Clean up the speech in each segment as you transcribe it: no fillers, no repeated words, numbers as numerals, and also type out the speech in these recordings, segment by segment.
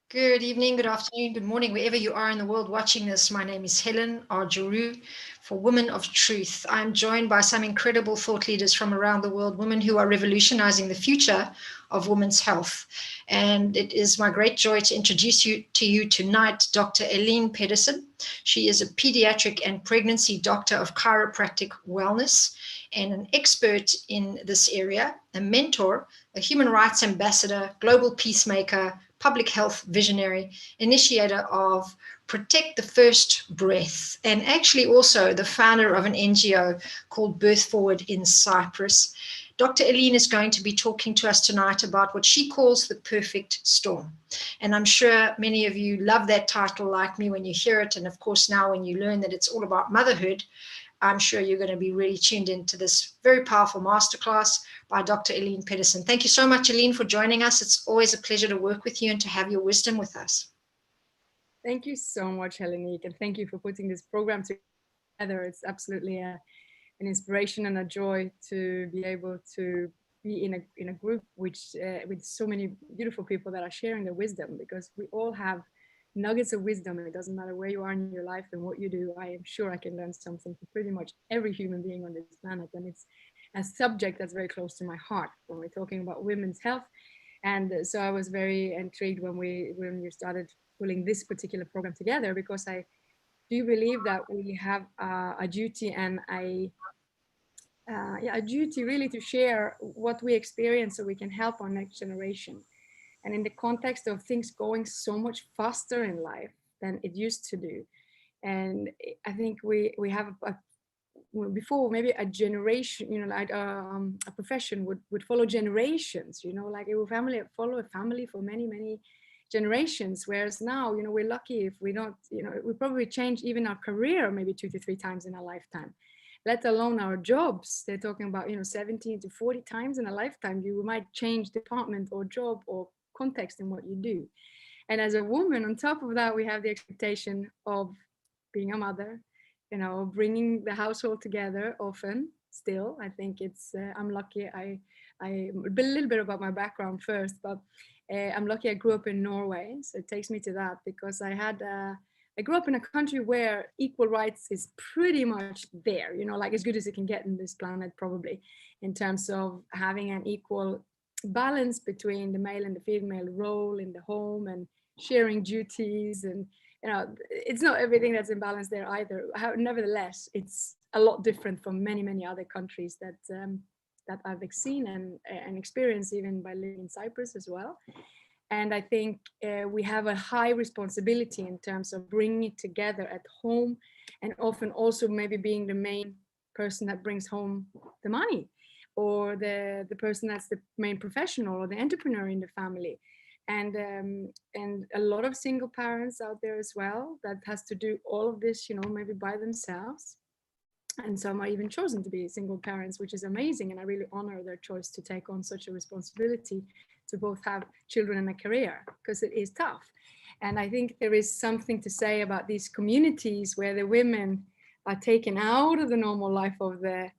Good evening, good afternoon, good morning, wherever you are in the world watching this. My name is Helen Arjuru for Women of Truth. I'm joined by some incredible thought leaders from around the world, women who are revolutionizing the future of women's health. And it is my great joy to introduce you to you tonight, Dr. Eline Pedersen. She is a pediatric and pregnancy doctor of chiropractic wellness and an expert in this area, a mentor, a human rights ambassador, global peacemaker, public health visionary, initiator of Protect the First Breath, and actually also the founder of an NGO called Birth Forward in Cyprus. Dr. Eline is going to be talking to us tonight about what she calls the perfect storm. And I'm sure many of you love that title like me when you hear it. And of course, now when you learn that it's all about motherhood, I'm sure you're going to be really tuned into this very powerful masterclass by Dr. Eline Pedersen. Thank you so much, Eline, for joining us. It's always a pleasure to work with you and to have your wisdom with us. Thank you so much, Hellenique, and thank you for putting this program together. It's absolutely an inspiration and a joy to be able to be in a group which with so many beautiful people that are sharing their wisdom, because we all have nuggets of wisdom. It doesn't matter where you are in your life and what you do. I am sure I can learn something from pretty much every human being on this planet, and it's a subject that's very close to my heart when we're talking about women's health. And so I was very intrigued when you started pulling this particular program together, because I do believe that we have a duty and a duty really to share what we experience so we can help our next generation. And in the context of things going so much faster in life than it used to do. And I think we have before maybe a generation, like a profession would follow generations, like it will follow a family for many, many generations. Whereas now, we're lucky if we don't, we probably change even our career maybe 2 to 3 times in a lifetime, let alone our jobs. They're talking about, 17 to 40 times in a lifetime. You might change department or job or context in what you do. And as a woman, on top of that, we have the expectation of being a mother, bringing the household together often. Still, I think I'm lucky. I a little bit about my background first, but I'm lucky I grew up in Norway, so it takes me to that, because I grew up in a country where equal rights is pretty much there, like as good as it can get in this planet, probably, in terms of having an equal balance between the male and the female role in the home and sharing duties. And it's not everything that's in balance there either. Nevertheless, it's a lot different from many, many other countries that I've seen and experienced, even by living in Cyprus as well. And I think we have a high responsibility in terms of bringing it together at home, and often also maybe being the main person that brings home the money, or the person that's the main professional or the entrepreneur in the family. And a lot of single parents out there as well that has to do all of this, maybe by themselves. And some are even chosen to be single parents, which is amazing. And I really honor their choice to take on such a responsibility to both have children and a career, because it is tough. And I think there is something to say about these communities where the women are taken out of the normal life of the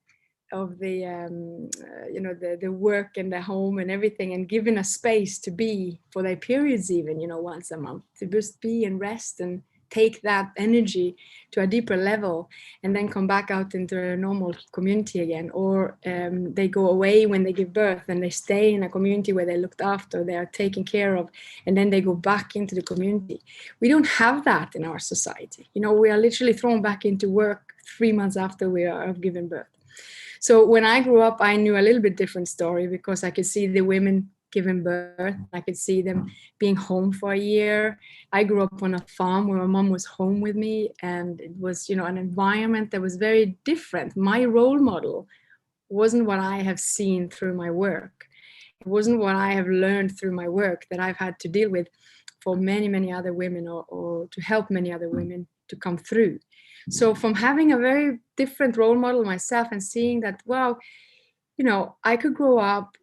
work and the home and everything, and given a space to be for their periods, even once a month, to just be and rest and take that energy to a deeper level, and then come back out into a normal community again. Or they go away when they give birth and they stay in a community where they're looked after, they are taken care of, and then they go back into the community. We don't have that in our society. We are literally thrown back into work 3 months after we have given birth. So when I grew up, I knew a little bit different story, because I could see the women giving birth. I could see them being home for a year. I grew up on a farm where my mom was home with me, and it was, an environment that was very different. My role model wasn't what I have seen through my work. It wasn't what I have learned through my work that I've had to deal with for many, many other women, or to help many other women to come through. So from having a very different role model myself and seeing that, wow, I could grow up,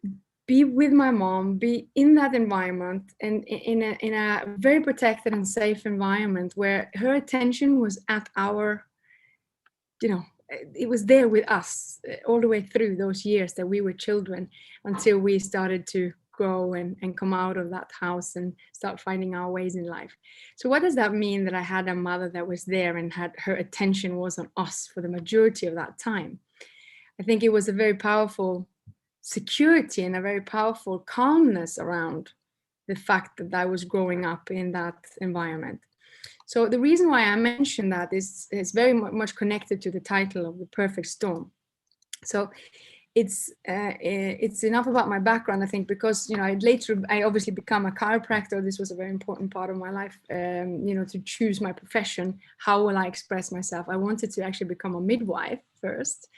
be with my mom, be in that environment, and in a very protected and safe environment where her attention was at it was there with us all the way through those years that we were children, until we started to grow and come out of that house and start finding our ways in life. So what does that mean, that I had a mother that was there and had her attention was on us for the majority of that time? I think it was a very powerful security and a very powerful calmness around the fact that I was growing up in that environment. So the reason why I mention that is very much connected to the title of The Perfect Storm. So it's enough about my background, I think, because, you know, I obviously become a chiropractor. This was a very important part of my life, you know, to choose my profession. How will I express myself? I wanted to actually become a midwife first,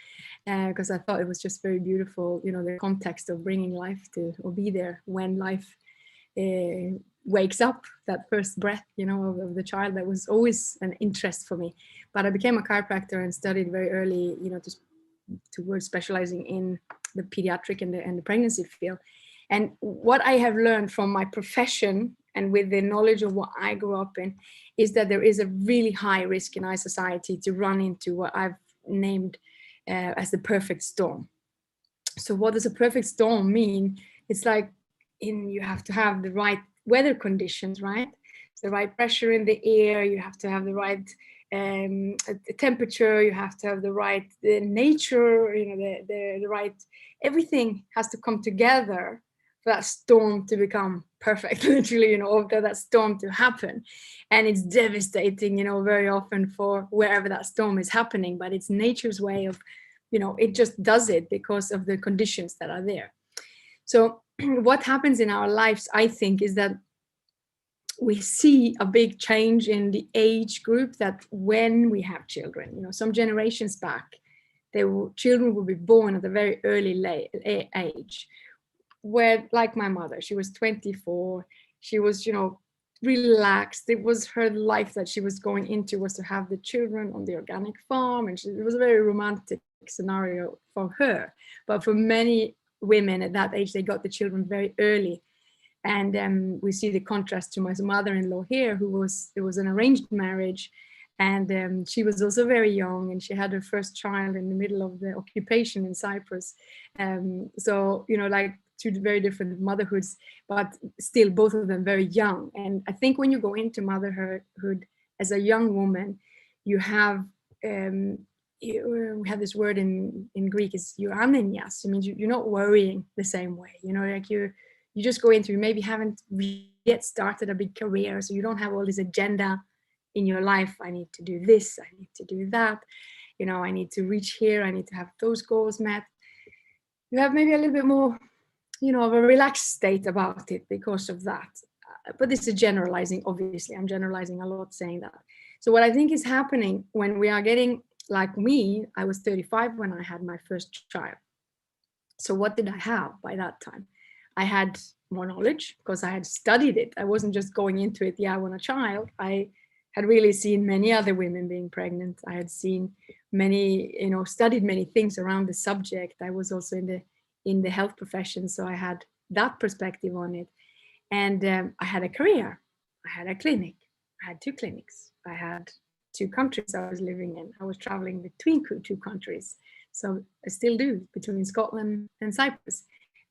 because I thought it was just very beautiful, you know, the context of bringing life to, or be there when life wakes up, that first breath, you know, of the child. That was always an interest for me. But I became a chiropractor and studied very early, you know, towards specializing in the pediatric and the pregnancy field. And what I have learned from my profession and with the knowledge of what I grew up in is that there is a really high risk in our society to run into what I've named as the perfect storm. So what does a perfect storm mean? It's like you have to have the right weather conditions, right? The right pressure in the air, you have to have the right temperature, you have to have the right nature, you know, the right, everything has to come together for that storm to become perfect, literally, you know, or for that storm to happen. And it's devastating, you know, very often for wherever that storm is happening, but it's nature's way of, you know, it just does it because of the conditions that are there. So what happens in our lives, I think, is that we see a big change in the age group, that when we have children, you know, some generations back, children will be born at a very early age, where, like my mother, she was 24, she was, you know, relaxed. It was her life that she was going into, was to have the children on the organic farm, and it was a very romantic scenario for her. But for many women at that age, they got the children very early. And we see the contrast to my mother-in-law here, it was an arranged marriage, and she was also very young, and she had her first child in the middle of the occupation in Cyprus. So, you know, like two very different motherhoods, but still both of them very young. And I think when you go into motherhood as a young woman, you have we have this word in Greek, is euamenias. It means you're not worrying the same way, you know, like you just go into, you maybe haven't yet started a big career, so you don't have all this agenda in your life. I need to do this, I need to do that, you know, I need to reach here, I need to have those goals met. You have maybe a little bit more, you know, of a relaxed state about it because of that. But this is generalizing, obviously. I'm generalizing a lot saying that. So what I think is happening when we are getting, like me, I was 35 when I had my first child. So what did I have by that time? I had more knowledge because I had studied it. I wasn't just going into it, yeah, I want a child. I had really seen many other women being pregnant. I had seen many, you know, studied many things around the subject. I was also in the health profession, so I had that perspective on it. And I had a career. I had a clinic. I had 2 clinics. I had 2 countries I was living in. I was traveling between 2 countries. So I still do, between Scotland and Cyprus.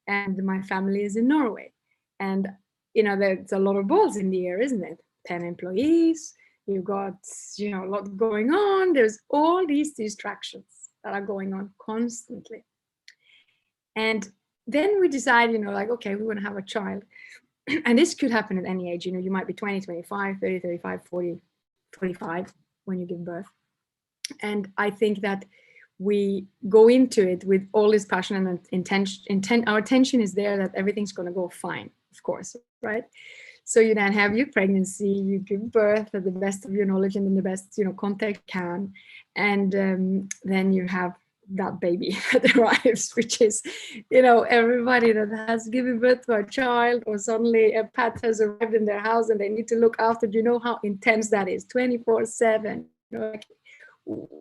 And my family is in Norway. And, you know, there's a lot of balls in the air, isn't it? 10 employees, you've got, you know, a lot going on. There's all these distractions that are going on constantly. And then we decide, you know, like, okay, we want to have a child. And this could happen at any age. You know, you might be 20, 25, 30, 35, 40, 45 when you give birth. And I think that we go into it with all this passion and intention. Our attention is there that everything's going to go fine, of course, right? So you then have your pregnancy, you give birth at the best of your knowledge and in the best, you know, context you can, and then you have that baby that arrives, which is, you know, everybody that has given birth to a child, or suddenly a pet has arrived in their house and they need to look after. Do you know how intense that is? 24/7. You know, like,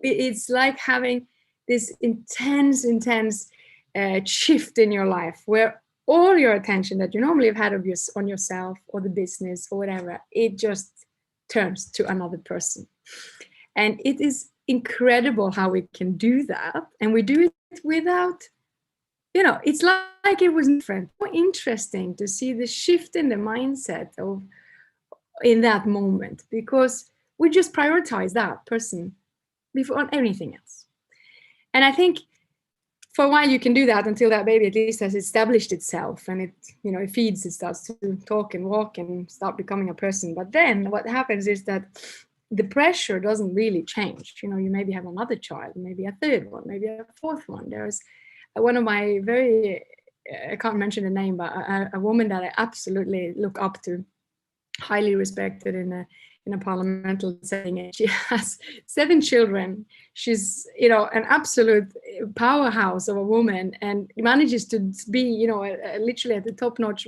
it's like having this intense shift in your life where all your attention that you normally have had on yourself or the business or whatever, it just turns to another person. And it is incredible how we can do that. And we do it without it's like it was different. So interesting to see the shift in the mindset of in that moment, because we just prioritize that person before anything else. And I think for a while you can do that until that baby at least has established itself and it feeds, it starts to talk and walk and start becoming a person. But then what happens is that the pressure doesn't really change. You maybe have another child, maybe a third one, maybe a fourth one. There's one of my I can't mention the name, but a woman that I absolutely look up to, highly respected in a parliamentary setting, and she has 7 children. She's an absolute powerhouse of a woman, and manages to be literally at the top notch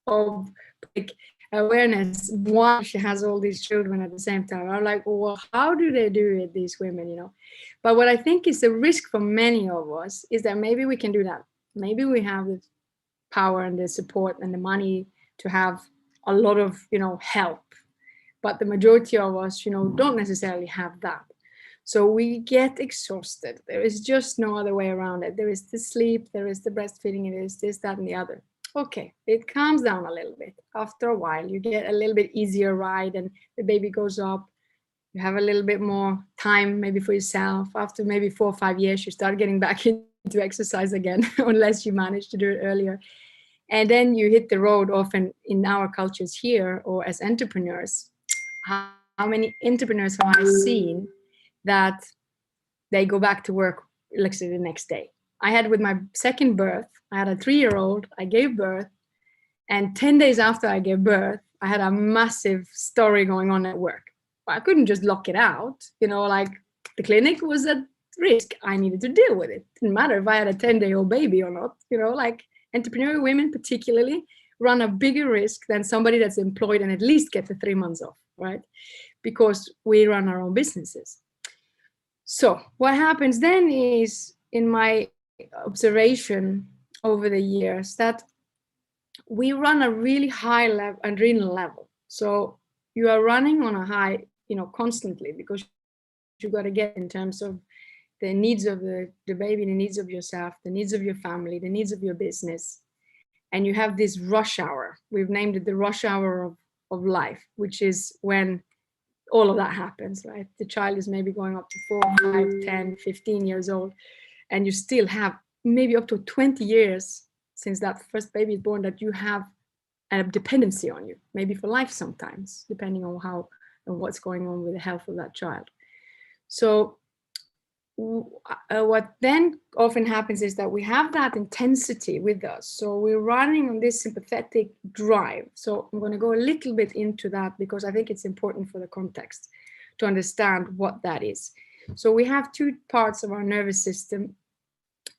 of like awareness while she has all these children at the same time. I'm like, well, how do they do it, these women? But what I think is the risk for many of us is that maybe we can do that. Maybe we have the power and the support and the money to have a lot of help, but the majority of us don't necessarily have that. So we get exhausted. There is just no other way around it. There is the sleep, there is the breastfeeding, it is this, that, and the other. Okay, it calms down a little bit. After a while, you get a little bit easier ride, and the baby goes up. You have a little bit more time maybe for yourself. After maybe 4 or 5 years, you start getting back into exercise again, unless you manage to do it earlier. And then you hit the road. Often in our cultures here, or as entrepreneurs, how many entrepreneurs have I seen that they go back to work, let's say, the next day? I had with my second birth, I had a 3-year-old, I gave birth, and 10 days after I gave birth, I had a massive story going on at work. But I couldn't just lock it out, like the clinic was at risk. I needed to deal with it. Didn't matter if I had a 10-day-old baby or not, like entrepreneurial women particularly run a bigger risk than somebody that's employed and at least get the 3 months off, right? Because we run our own businesses. So what happens then is, in my observation over the years, that we run a really high adrenal level. So you are running on a high, constantly, because you got to get in terms of the needs of the baby, the needs of yourself, the needs of your family, the needs of your business. And you have this rush hour. We've named it the rush hour of life, which is when all of that happens, right? The child is maybe going up to 4, 5, 10, 15 years old, and you still have maybe up to 20 years since that first baby is born that you have a dependency on you, maybe for life sometimes, depending on how and what's going on with the health of that child. So what then often happens is that we have that intensity with us. So we're running on this sympathetic drive. So I'm going to go a little bit into that, because I think it's important for the context to understand what that is. So we have 2 parts of our nervous system.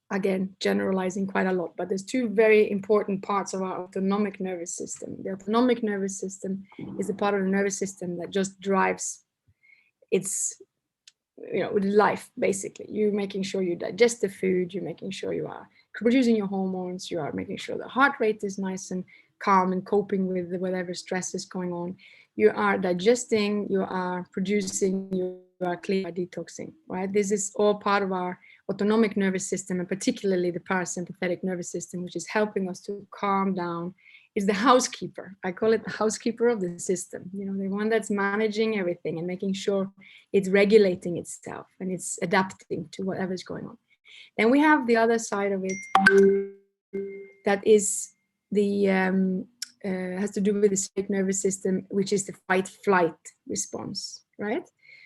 Again, generalizing quite a lot, but there's 2 very important parts of our autonomic nervous system. The autonomic nervous system is the part of the nervous system that just drives its with life, basically. You're making sure you digest the food, you're making sure you are producing your hormones, you are making sure the heart rate is nice and calm and coping with whatever stress is going on. You are digesting, you are producing, you are cleaning, detoxing, right? This is all part of our autonomic nervous system, and particularly the parasympathetic nervous system, which is helping us to calm down. Is the housekeeper. I call it the housekeeper of the system, the one that's managing everything and making sure it's regulating itself and it's adapting to whatever's going on. Then we have the other side of it that is the has to do with the sympathetic nervous system, which is the fight-flight response, right?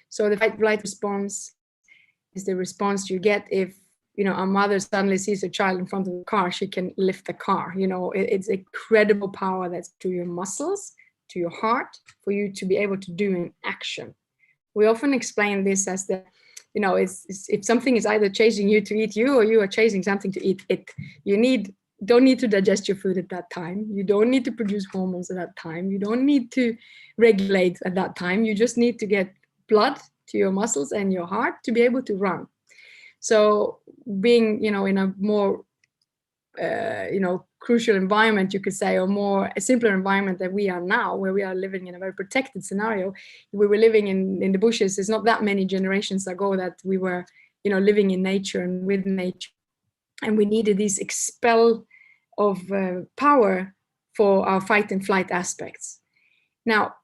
So the fight-flight response is the response you get if a mother suddenly sees a child in front of the car, she can lift the car. It's incredible power that's to your muscles, to your heart, for you to be able to do an action. We often explain this as it's if something is either chasing you to eat you, or you are chasing something to eat it. You don't need to digest your food at that time. You don't need to produce hormones at that time. You don't need to regulate at that time. You just need to get blood to your muscles and your heart to be able to run. So being, in a more, crucial environment, you could say, or a simpler environment that we are now, where we are living in a very protected scenario. We were living in the bushes. It's not that many generations ago that we were, living in nature and with nature. And we needed this expel of power for our fight and flight aspects. Now,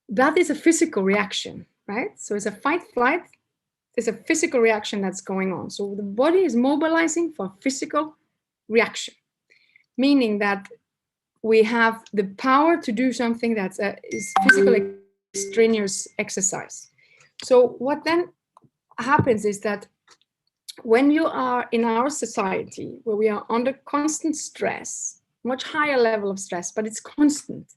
that is a physical reaction, right? So it's a fight flight. It's a physical reaction that's going on. So the body is mobilizing for physical reaction, meaning that we have the power to do something that's is physical strenuous exercise. So what then happens is that when you are in our society where we are under constant stress, much higher level of stress, but it's constant.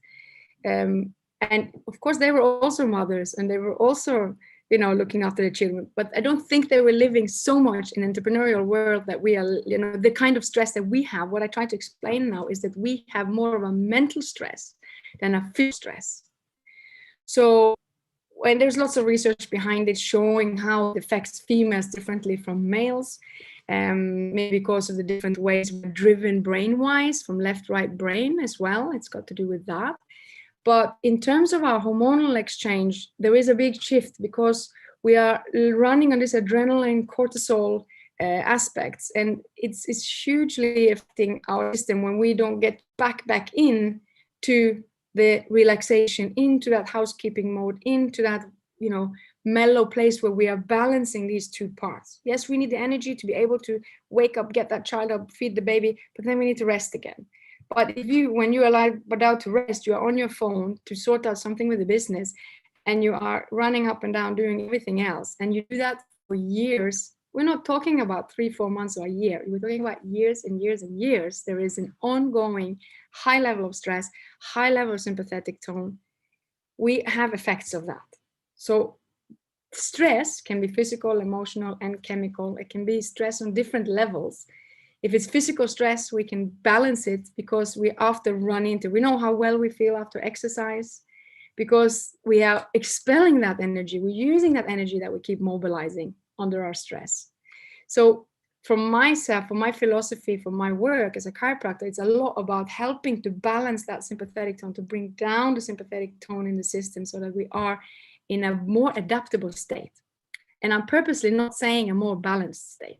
And of course, they were also mothers and they were also, looking after their children. But I don't think they were living so much in entrepreneurial world that we are, the kind of stress that we have. What I try to explain now is that we have more of a mental stress than a physical stress. So when there's lots of research behind it showing how it affects females differently from males, maybe because of the different ways we're driven brain-wise from left-right brain as well. It's got to do with that. But in terms of our hormonal exchange, there is a big shift because we are running on this adrenaline, cortisol aspects, and it's hugely affecting our system when we don't get back in to the relaxation, into that housekeeping mode, into that mellow place where we are balancing these two parts. Yes, we need the energy to be able to wake up, get that child up, feed the baby, but then we need to rest again. But when you are allowed to rest, you are on your phone to sort out something with the business, and you are running up and down doing everything else, and you do that for years. We're not talking about 3-4 months or a year. We're talking about years and years and years. There is an ongoing high level of stress, high level of sympathetic tone. We have effects of that. So stress can be physical, emotional, and chemical. It can be stress on different levels. If it's physical stress, we can balance it because we often we know how well we feel after exercise, because we are expelling that energy. We're using that energy that we keep mobilizing under our stress. So for myself, for my philosophy, for my work as a chiropractor, it's a lot about helping to balance that sympathetic tone, to bring down the sympathetic tone in the system so that we are in a more adaptable state. And I'm purposely not saying a more balanced state,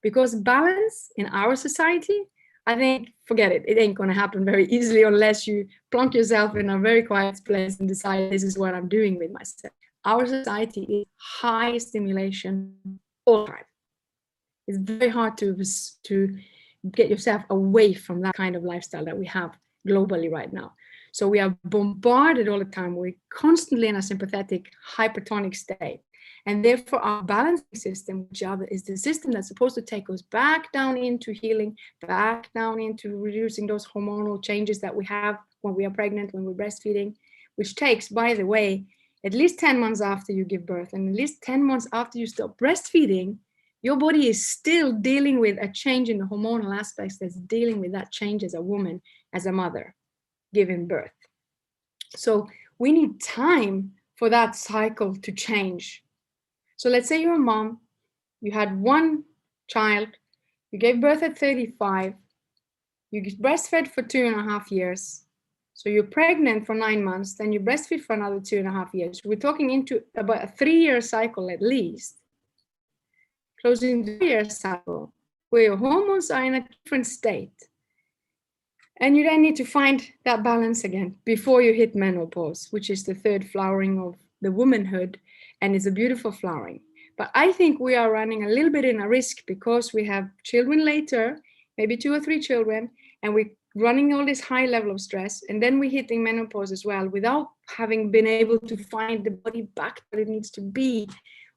because balance in our society, I think, forget it. It ain't going to happen very easily unless you plonk yourself in a very quiet place and decide this is what I'm doing with myself. Our society is high stimulation all the time. It's very hard to get yourself away from that kind of lifestyle that we have globally right now. So we are bombarded all the time. We're constantly in a sympathetic, hypertonic state. And therefore, our balancing system, which is the system that's supposed to take us back down into healing, back down into reducing those hormonal changes that we have when we are pregnant, when we're breastfeeding, which takes, by the way, at least 10 months after you give birth and at least 10 months after you stop breastfeeding, your body is still dealing with a change in the hormonal aspects that's dealing with that change as a woman, as a mother, giving birth. So we need time for that cycle to change. So let's say you're a mom, you had one child, you gave birth at 35, you breastfed for 2.5 years. So you're pregnant for 9 months, then you breastfeed for another 2.5 years. We're talking into about a 3-year cycle at least, closing the 3-year cycle, where your hormones are in a different state. And you then need to find that balance again before you hit menopause, which is the third flowering of the womanhood, and it's a beautiful flowering. But I think we are running a little bit in a risk because we have children later, maybe 2 or 3 children, and we're running all this high level of stress, and then we're hitting menopause as well without having been able to find the body back where it needs to be,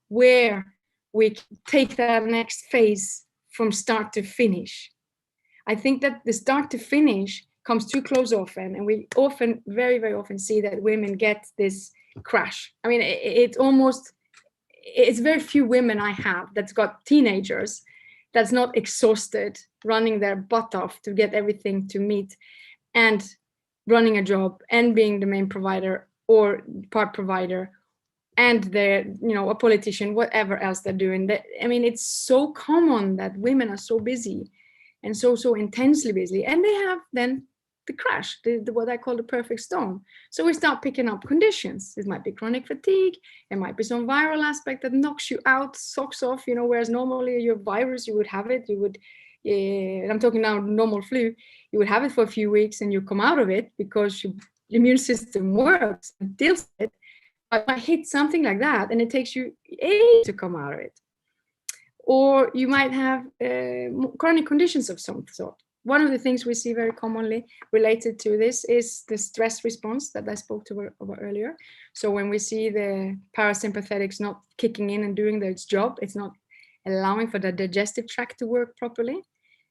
where we take that next phase from start to finish. I think that the start to finish comes too close often, and we often, very, very often see that women get this crash. I mean, it's very few women I have that's got teenagers that's not exhausted, running their butt off to get everything to meet, and running a job and being the main provider or part provider, and they're, a politician, whatever else they're doing. I mean, it's so common that women are so busy and so intensely busy, and they have then the crash, what I call the perfect storm. So we start picking up conditions. It might be chronic fatigue. It might be some viral aspect that knocks you out, socks off, whereas normally your virus, you would have it, you would I'm talking now normal flu, you would have it for a few weeks and you come out of it because your immune system works and deals with it. But you might hit something like that and it takes you ages to come out of it. Or you might have chronic conditions of some sort. One of the things we see very commonly related to this is the stress response that I spoke about earlier. So when we see the parasympathetics not kicking in and doing its job, it's not allowing for the digestive tract to work properly.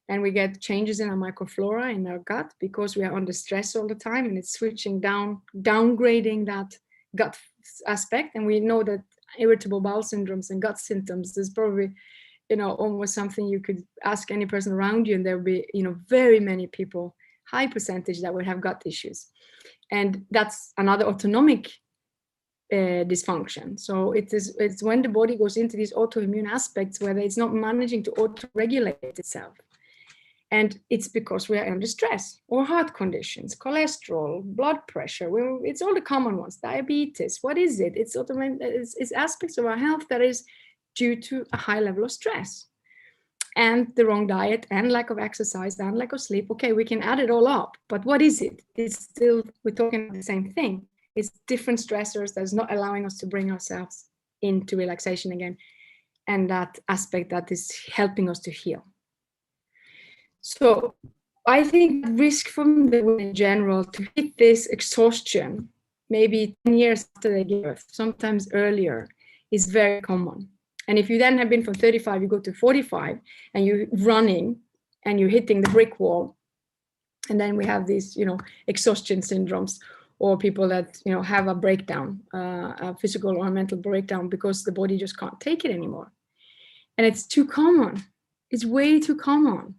And we get changes in our microflora in our gut because we are under stress all the time, and it's switching downgrading that gut aspect. And we know that irritable bowel syndromes and gut symptoms is probably, almost something you could ask any person around you, and there will be, very many people, high percentage, that would have gut issues. And that's another autonomic dysfunction. So it's when the body goes into these autoimmune aspects where it's not managing to auto-regulate itself. And it's because we are under stress, or heart conditions, cholesterol, blood pressure. It's all the common ones, diabetes. What is it? It's aspects of our health that is due to a high level of stress and the wrong diet and lack of exercise and lack of sleep. Okay, we can add it all up, but what is it? It's still, we're talking about the same thing. It's different stressors that's not allowing us to bring ourselves into relaxation again, and that aspect that is helping us to heal. So I think risk from the women in general to hit this exhaustion, maybe 10 years after they give birth, sometimes earlier, is very common. And if you then have been from 35, you go to 45 and you're running and you're hitting the brick wall. And then we have these, exhaustion syndromes, or people that, have a breakdown, a physical or mental breakdown because the body just can't take it anymore. And it's too common. It's way too common.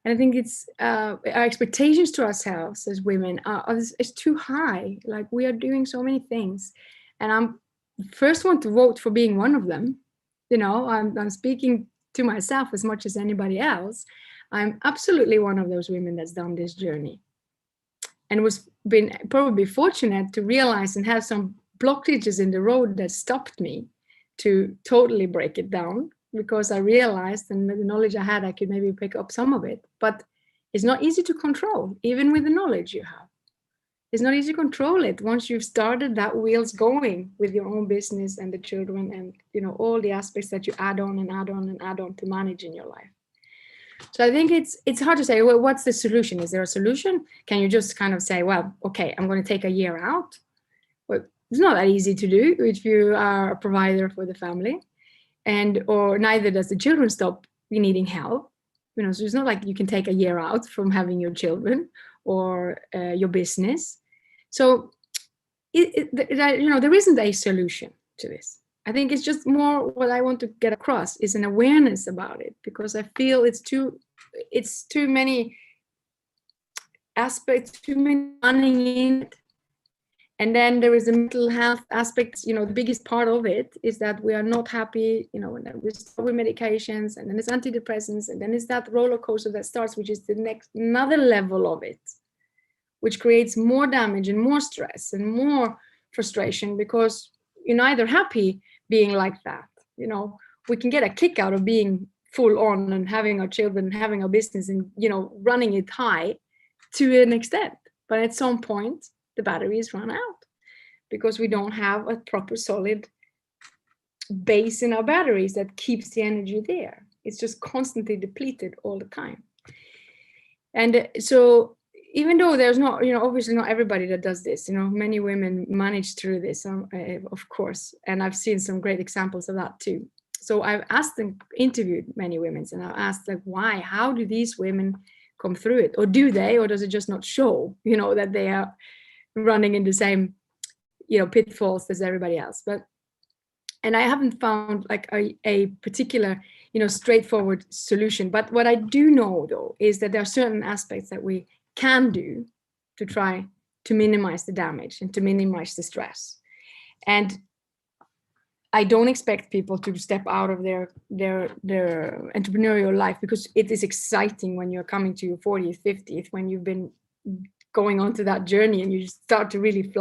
And I think it's our expectations to ourselves as women is too high. Like, we are doing so many things. And I'm first one to vote for being one of them. I'm speaking to myself as much as anybody else. I'm absolutely one of those women that's done this journey and been probably fortunate to realize and have some blockages in the road that stopped me to totally break it down, because I realized, and the knowledge I had, I could maybe pick up some of it, but it's not easy to control, even with the knowledge you have. It's not easy to control it once you've started that wheels going with your own business and the children and, all the aspects that you add on and add on and add on to manage in your life. So I think it's hard to say, well, what's the solution? Is there a solution? Can you just kind of say, well, okay, I'm going to take a year out? Well, it's not that easy to do if you are a provider for the family. Or neither does the children stop needing help. So it's not like you can take a year out from having your children or your business. So there isn't a solution to this. I think it's just more what I want to get across is an awareness about it, because I feel it's too many aspects, too many running in it. And then there is a mental health aspect. The biggest part of it is that we are not happy, we start with medications, and then it's antidepressants, and then it's that roller coaster that starts, which is another level of it, which creates more damage and more stress and more frustration, because you're neither happy being like that. We can get a kick out of being full on and having our children, having our business and, running it high to an extent. But at some point, the batteries run out because we don't have a proper solid base in our batteries that keeps the energy there. It's just constantly depleted all the time. And so even though there's not, obviously not everybody that does this, many women manage through this, of course, and I've seen some great examples of that too. So I've interviewed many women, and I've asked, like, why, how do these women come through it? Or do they, or does it just not show, that they are running in the same, pitfalls as everybody else? And I haven't found like a particular, straightforward solution. But what I do know, though, is that there are certain aspects that we can do to try to minimize the damage and to minimize the stress. And I don't expect people to step out of their entrepreneurial life, because it is exciting when you're coming to your 40th, 50th, when you've been going on to that journey and you start to really fly